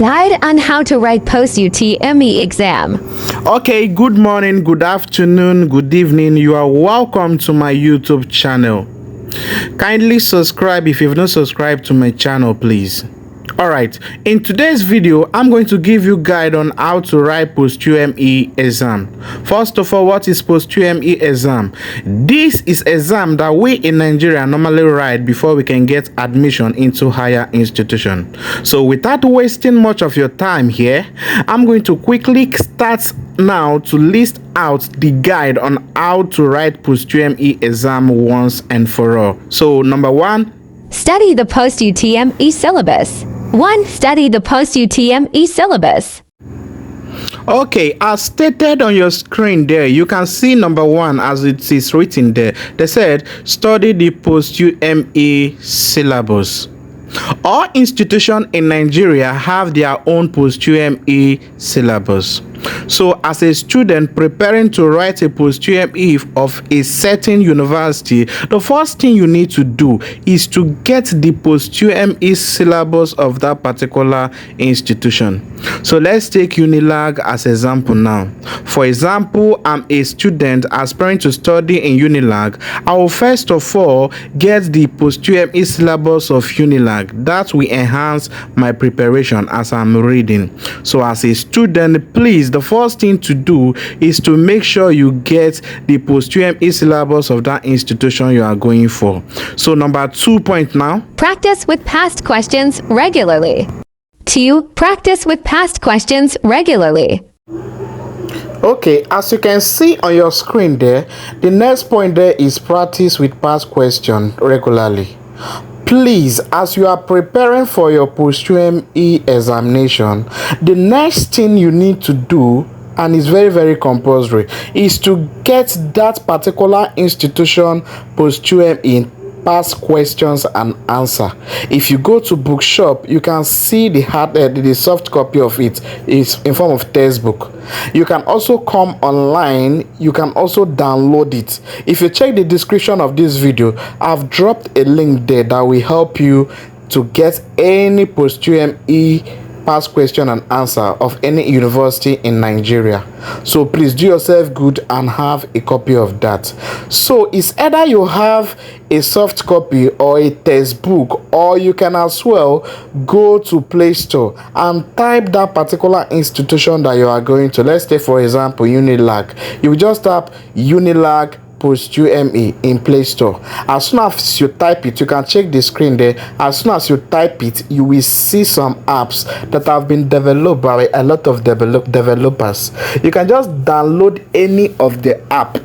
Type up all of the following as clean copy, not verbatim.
Guide on how to write post-UTME exam. Okay, good morning, good afternoon, good evening. You are welcome to my YouTube channel. Kindly subscribe if you've not subscribed to my channel, please. Alright, in today's video, I'm going to give you guide on how to write post-UTME exam. First of all, what is post-UTME exam? This is exam that we in Nigeria normally write before we can get admission into higher institution. So without wasting much of your time here, I'm going to quickly start now to list out the guide on how to write post-UTME exam once and for all. So number one, study the post-UTME syllabus. 1. Study the post-UTME syllabus. Okay, as stated on your screen there, you can see number one as it is written there. They said, study the post-UTME syllabus. All institutions in Nigeria have their own post-UTME syllabus. So as a student preparing to write a post-UTME of a certain university, the first thing you need to do is to get the post-UTME syllabus of that particular institution. So let's take Unilag as example now. For example, I'm a student aspiring to study in Unilag. I will first of all get the post-UTME syllabus of Unilag. That will enhance my preparation as I'm reading. So as a student, please, the first thing to do is to make sure you get the post-UTME syllabus of that institution you are going for. So number 2 point now. Practice with past questions regularly. 2. Practice with past questions regularly. Okay, as you can see on your screen there, the next point there is practice with past questions regularly. Please, as you are preparing for your post-UTME examination, the next thing you need to do, and it's very, very compulsory, is to get that particular institution post-UTME past questions and answer. If you go to bookshop, you can see the soft copy of it is in form of textbook. You can also come online, you can also download it. If you check the description of this video, I've dropped a link there that will help you to get any post-UTME past question and answer of any university in Nigeria. So please do yourself good and have a copy of that. So it's either you have a soft copy or a textbook, or you can as well go to Play Store and type that particular institution that you are going to. Let's take for example Unilag. You will just type Unilag post-UTME in Play Store. As soon as you type it, you can check the screen there. As soon as you type it, you will see some apps that have been developed by a lot of developers. You can just download any of the app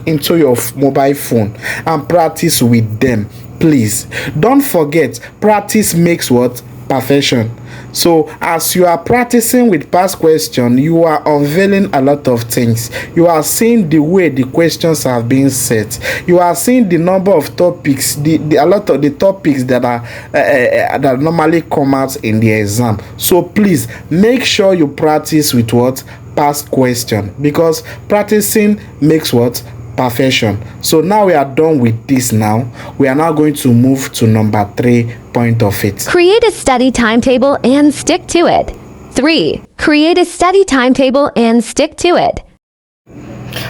into your mobile phone and practice with them. Please don't forget, practice makes what? Perfection. So as you are practicing with past questions, you are unveiling a lot of things. You are seeing the way the questions have been set. You are seeing the number of topics, a lot of the topics that are that normally come out in the exam. So please make sure you practice with what? Past question, because practicing makes what? Perfection. So now we are done with this. Now we are now going to move to number 3 point of it. Create a study timetable and stick to it. 3. Create a study timetable and stick to it.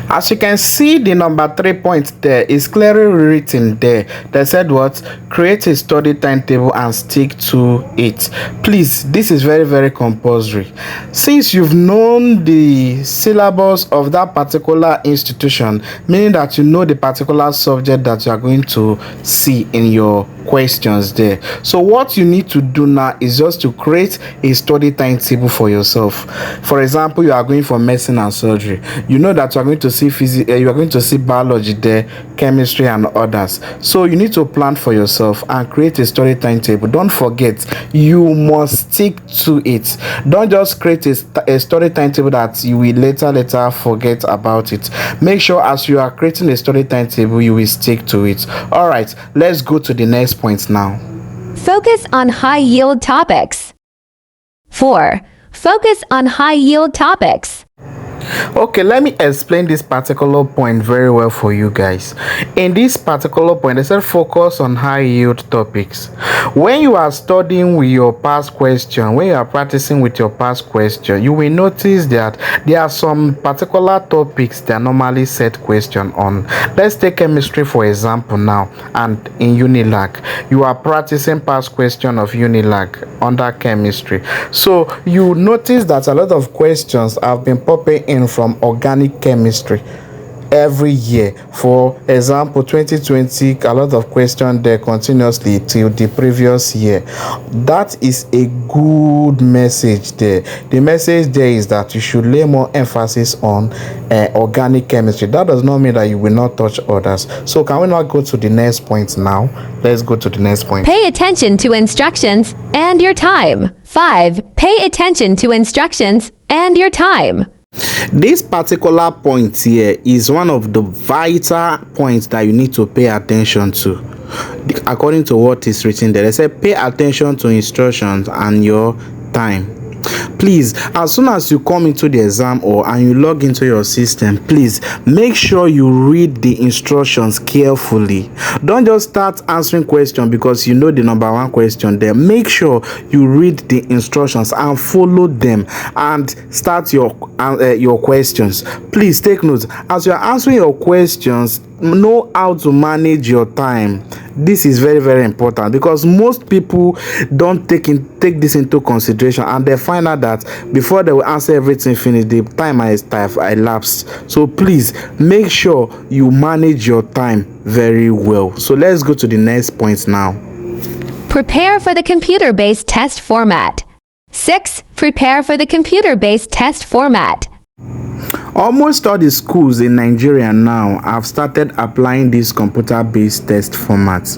As you can see, the number 3 point there is clearly written there. They said what? Create a study timetable and stick to it. Please, this is very, very compulsory. Since you've known the syllabus of that particular institution, meaning that you know the particular subject that you are going to see in your questions there. So what you need to do now is just to create a study timetable for yourself. For example, you are going for medicine and surgery. You know that you are going to see physics, you are going to see biology there, chemistry and others. So you need to plan for yourself and create a study timetable. Don't forget, you must stick to it. Don't just create a study timetable that you will later forget about it. Make sure as you are creating a study timetable, you will stick to it. All right, let's go to the next point now. Focus on high-yield topics. 4. Focus on high-yield topics. Okay, let me explain this particular point very well for you guys. In this particular point, they said focus on high yield topics. When you are studying with your past question, when you are practicing with your past question, you will notice that there are some particular topics that normally set question on. Let's take chemistry for example now, and in Unilag you are practicing past question of Unilag under chemistry. So you notice that a lot of questions have been popping in from organic chemistry every year. For example, 2020, a lot of questions there continuously till the previous year. That is a good message there. The message there is that you should lay more emphasis on organic chemistry. That does not mean that you will not touch others. So can we not go to the next point now? Let's go to the next point. Pay attention to instructions and your time. 5. Pay attention to instructions and your time. This particular point here is one of the vital points that you need to pay attention to. According to what is written there, they say pay attention to instructions and your time. Please, as soon as you come into the exam and you log into your system, please make sure you read the instructions carefully. Don't just start answering questions because you know the number one question there. Make sure you read the instructions and follow them and start your questions. Please take note. As you are answering your questions, know how to manage your time. This is very, very important because most people don't take this into consideration, and they find out that before they will answer everything finished, the time has elapsed. So please make sure you manage your time very well. So let's go to the next point now. Prepare for the computer-based test format. 6. Prepare for the computer-based test format. Almost all the schools in Nigeria now have started applying this computer-based test format.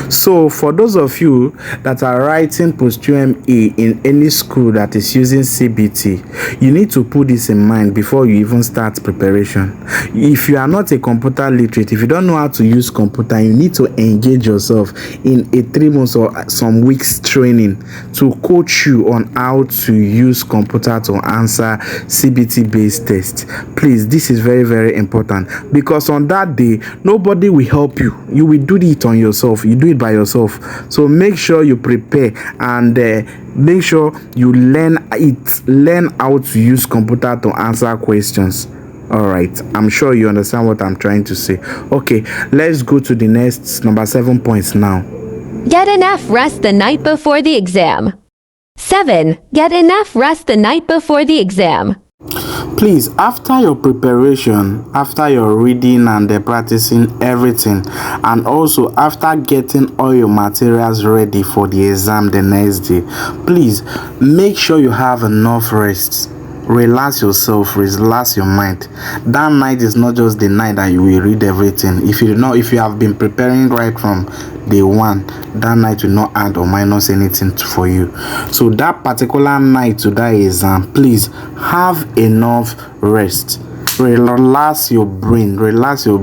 So for those of you that are writing post UTME in any school that is using CBT, you need to put this in mind before you even start preparation. If you are not a computer literate, if you don't know how to use computer, you need to engage yourself in a 3 months or some weeks training to coach you on how to use computer to answer CBT based tests. Please, this is very, very important because on that day nobody will help you. You will do it on yourself. You do it by yourself. So make sure you prepare and make sure you learn how to use computer to answer questions. All right, I'm sure you understand what I'm trying to say. Okay, let's go to the next number 7 points now. Get enough rest the night before the exam. 7. Get enough rest the night before the exam. Please, after your preparation, after your reading and practicing everything, and also after getting all your materials ready for the exam the next day, please make sure you have enough rest. Relax yourself, relax your mind. That night is not just the night that you will read everything. If you have been preparing right from day one, that night will not add or minus anything for you. So that particular night to that exam, please have enough rest. Relax your brain, let your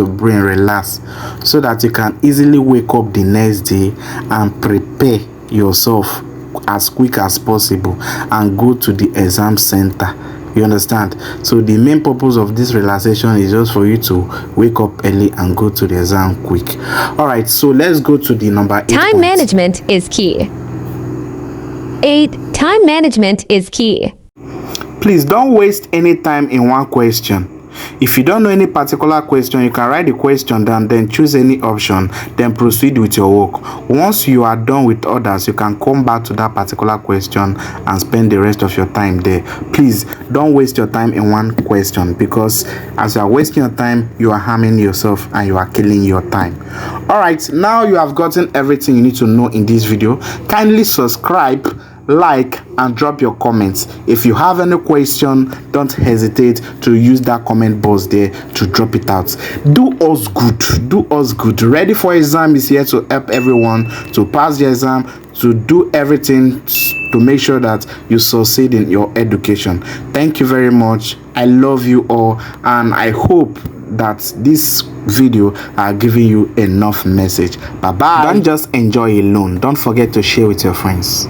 brain relax so that you can easily wake up the next day and prepare yourself as quick as possible and go to the exam center. You understand? So the main purpose of this relaxation is just for you to wake up early and go to the exam quick. All right, so let's go to the number 8 Time point. management is key. 8. Time management is key. Please don't waste any time in one question. If you don't know any particular question, you can write the question down, then choose any option, then proceed with your work. Once you are done with others, you can come back to that particular question and spend the rest of your time there. Please don't waste your time in one question, because as you are wasting your time, you are harming yourself and you are killing your time. All right, now you have gotten everything you need to know in this video. Kindly subscribe, like, and drop your comments. If you have any question, don't hesitate to use that comment box there to drop it out. Do us good. Ready for exam is here to help everyone to pass the exam, to do everything to make sure that you succeed in your education. Thank you very much. I love you all, and I hope that this video are giving you enough message. Bye bye. Don't just enjoy alone. Don't forget to share with your friends.